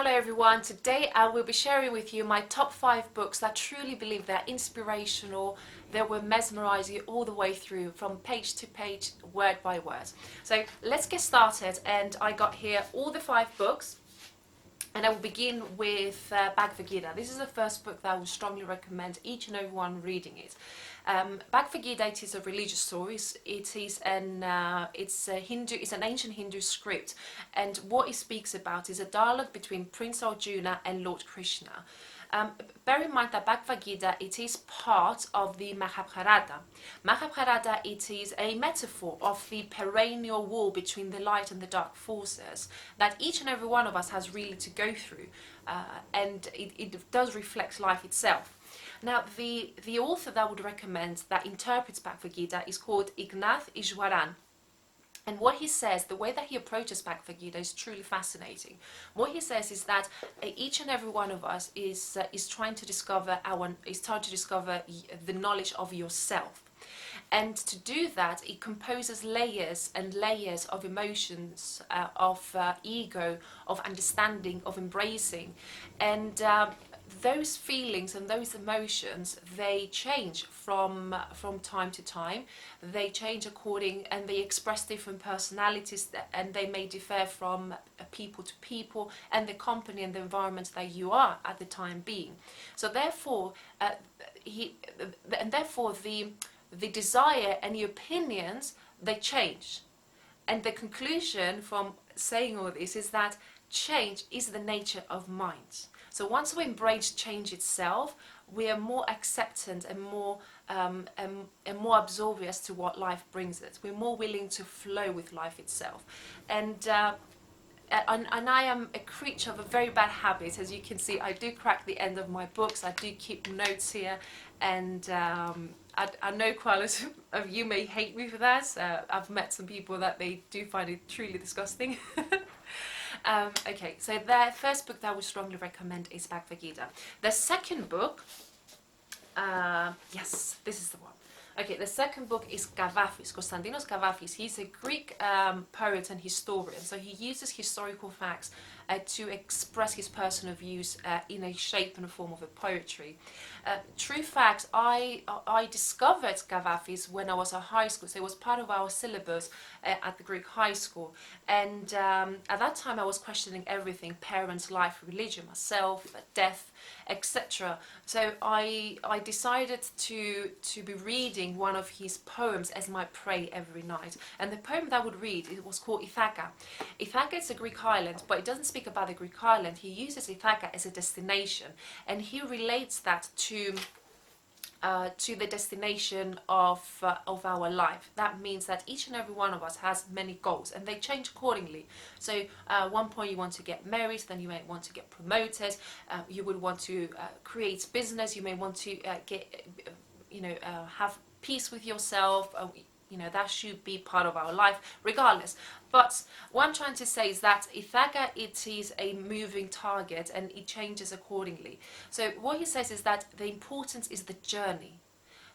Hello everyone, today I will be sharing with you my top 5 books that I truly believe they're inspirational, they will mesmerize you all the way through from page to page, word by word. So let's get started, and I got here all the 5 books, and I will begin with Bhagavad Gita. This is the first book that I would strongly recommend each and everyone reading it. Bhagavad Gita, it is a religious story. It is it's an ancient Hindu script, and what it speaks about is a dialogue between Prince Arjuna and Lord Krishna. Bear in mind that Bhagavad Gita, it is part of the Mahabharata. Mahabharata, it is a metaphor of the perennial war between the light and the dark forces that each and every one of us has really to go through, and it does reflect life itself. Now, the author that I would recommend that interprets Bhagavad Gita is called Ignath Ishwaran. And what he says, the way that he approaches Bhagavad Gita is truly fascinating. What he says is that each and every one of us is trying to discover the knowledge of yourself. And to do that, it composes layers and layers of emotions, of ego, of understanding, of embracing. And those feelings and those emotions, they change from time to time. They change and they express different personalities, and they may differ from people to people and the company and the environment that you are at the time being. So therefore, the desire and the opinions, they change. And the conclusion from saying all this is that change is the nature of mind. So once we embrace change itself, we are more acceptant and more absorbed to what life brings us. We're more willing to flow with life itself. And I am a creature of a very bad habit. As you can see, I do crack the end of my books. I do keep notes here, and I know quite a lot of you may hate me for that. I've met some people that they do find it truly disgusting. Okay, so the first book that I would strongly recommend is Bhagavad Gita. The second book, yes, this is the one. Okay, the second book is CAVAFIS, Konstantinos Kavafis. He's a Greek poet and historian, so he uses historical facts to express his personal views in a shape and a form of a poetry. True facts, I discovered CAVAFIS when I was at high school, so it was part of our syllabus at the Greek high school. And at that time I was questioning everything: parents, life, religion, myself, death, etc. So I decided to be reading one of his poems as my prayer every night. And the poem that I would read, it was called Ithaca. Ithaca is a Greek island, but it doesn't speak about the Greek island. He uses Ithaca as a destination, and he relates that to the destination of our life. That means that each and every one of us has many goals, and they change accordingly. So at one point you want to get married, then you may want to get promoted, you would want to create business, you may want to have peace with yourself. That should be part of our life regardless. But what I'm trying to say is that Ithaca, it is a moving target, and it changes accordingly. So what he says is that the importance is the journey.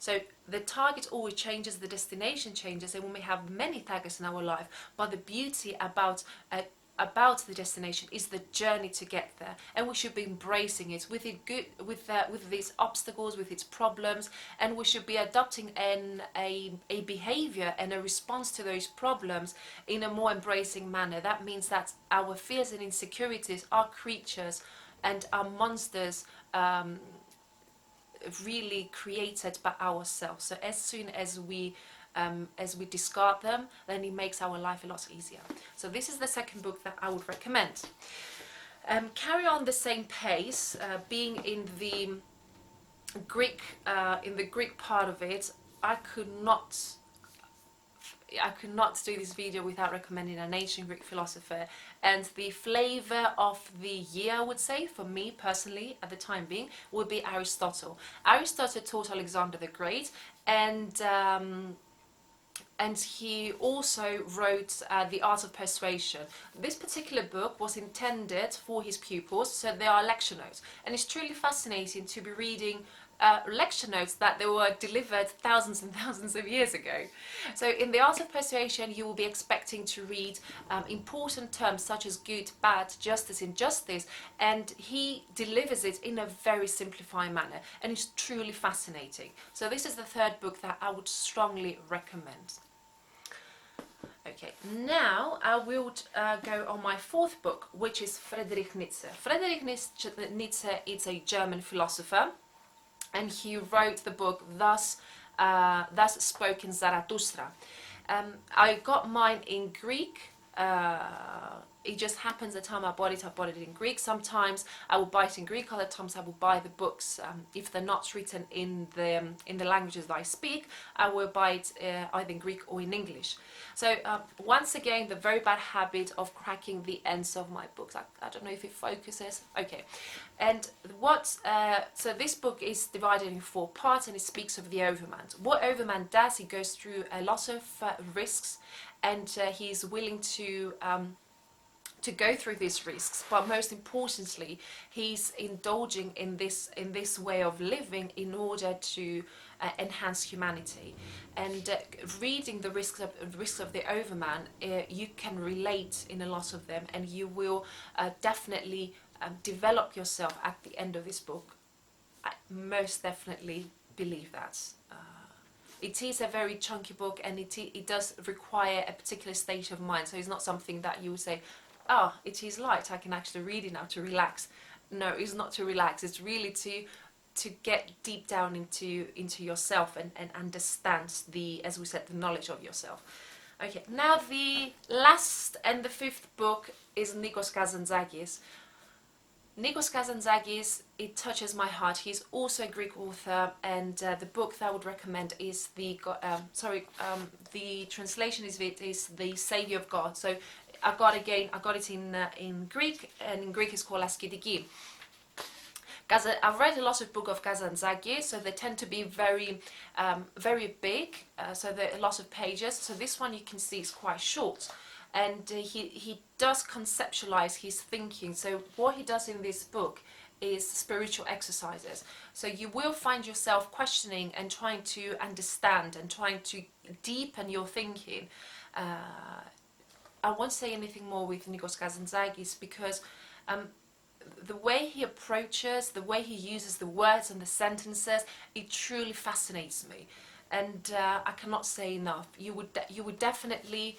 So the target always changes, the destination changes, and we may have many targets in our life, but the beauty about the destination is the journey to get there, and we should be embracing it with these obstacles, with its problems, and we should be adopting a behavior and a response to those problems in a more embracing manner. That means that our fears and insecurities are creatures and are monsters really created by ourselves. So as soon as we discard them, then it makes our life a lot easier. So this is the second book that I would recommend. Carry on the same pace, being in the Greek part of it. I could not do this video without recommending an ancient Greek philosopher, and the flavor of the year, I would say, for me personally at the time being, would be Aristotle. Aristotle taught Alexander the Great, and he also wrote The Art of Persuasion. This particular book was intended for his pupils, so they are lecture notes. And it's truly fascinating to be reading lecture notes that they were delivered thousands and thousands of years ago. So in the Art of Persuasion, you will be expecting to read important terms such as good, bad, justice, injustice, and he delivers it in a very simplified manner, and it's truly fascinating. So this is the third book that I would strongly recommend. Okay, now I will go on my fourth book, which is Friedrich Nitse. Friedrich Nitse is a German philosopher, and he wrote the book Thus Spoken Zarathustra. I got mine in Greek. It just happens the time I bought it in Greek. Sometimes I will buy it in Greek, other times I will buy the books, if they're not written in the languages that I speak, I will buy it either in Greek or in English. So once again, the very bad habit of cracking the ends of my books. I don't know if it focuses. Okay. And so this book is divided in 4 parts, and it speaks of the overman. What overman does, he goes through a lot of risks, and he's willing to go through these risks, but most importantly, he's indulging in this way of living in order to enhance humanity. And reading the risks of the overman, you can relate in a lot of them, and you will definitely develop yourself at the end of this book. I most definitely believe that. It is a very chunky book, and it does require a particular state of mind, so it's not something that you would say, oh, it is light, I can actually read it now to relax. No, it's not to relax, it's really to get deep down into yourself and understand as we said, the knowledge of yourself. Okay, now the last and the 5th book is Nikos Kazatzakis. Nikos Kazatzakis, it touches my heart. He's also a Greek author, and the book that I would recommend is the translation is the Saviours of God. So I got it in Greek, and in Greek it's called Asketiki. I've read a lot of books of Kazatzakis, so they tend to be very big, so there are a lot of pages. So this one you can see is quite short, and he does conceptualize his thinking. So what he does in this book is spiritual exercises. So you will find yourself questioning and trying to understand and trying to deepen your thinking. I won't say anything more with Nikos Kazatzakis because the way he approaches, the way he uses the words and the sentences, it truly fascinates me, and I cannot say enough. You would definitely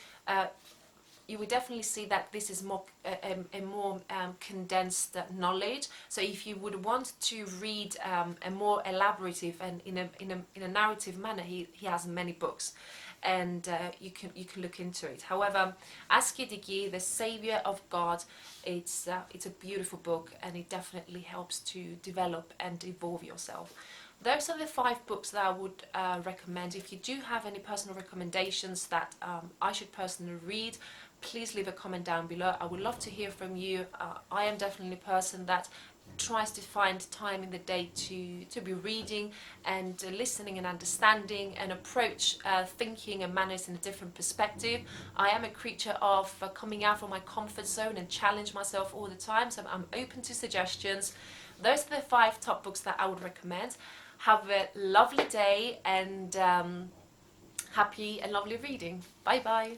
see that this is a more condensed knowledge. So if you would want to read a more elaborative and in a narrative manner, he has many books, and you can look into it. However, Asketiki, the Saviour of God, it's a beautiful book, and it definitely helps to develop and evolve yourself. Those are the 5 books that I would recommend. If you do have any personal recommendations that I should personally read, please leave a comment down below. I would love to hear from you. I am definitely a person that tries to find time in the day to be reading and listening and understanding and approach thinking and manners in a different perspective. I am a creature of coming out from my comfort zone and challenge myself all the time, so I'm open to suggestions. Those are the 5 top books that I would recommend. Have a lovely day, and happy and lovely reading. Bye bye.